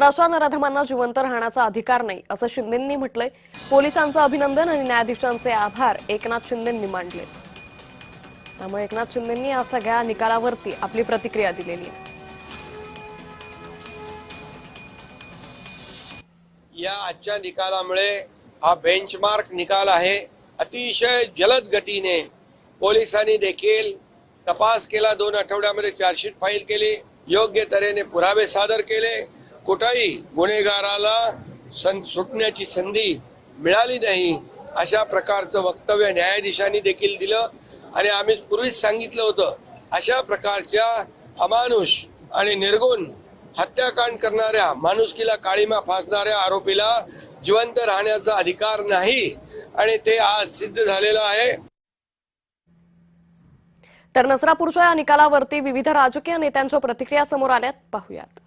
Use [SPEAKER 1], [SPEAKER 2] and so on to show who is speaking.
[SPEAKER 1] तर अशा नराधमांना जिवंत राहण्याचा अधिकार नाही असं शिंदेंनी म्हटलंय। पोलिसांचं अभिनंदन आणि न्यायाधीशांचे आभार एकनाथ शिंदेंनी मानले। त्यामुळे एकनाथ शिंदेंनी या सगळ्या निकालावरती आपली प्रतिक्रिया दिलेली आहे।
[SPEAKER 2] या आजच्या निकालामुळे हा बेंचमार्क निकाल आहे। अतिशय जलद गतीने पोलिसांनी देखील तपास केला, 2 आठवड्यामध्ये चार्जशीट फाईल केली, योग्य तऱ्हेने पुरावे सादर केले, कुठेही गुन्हेगाराला सुटण्याची संधी मिळाली नाही अशा प्रकारचं वक्तव्य न्यायाधीशांनी देखील दिलं। आणि आम्ही पूर्वीच सांगितलं होतं, अशा प्रकारच्या अमानुष आणि निर्गुण हत्याकांड करणाऱ्या, माणुसकीला काळीमा फासणाऱ्या आरोपीला जिवंत राहण्याचा अधिकार नाही आणि ते आज सिद्ध झालेलं आहे।
[SPEAKER 1] तर नसरापूरच्या या निकालावरती विविध राजकीय नेत्यांच्या प्रतिक्रिया समोर आल्यात, पाहूयात।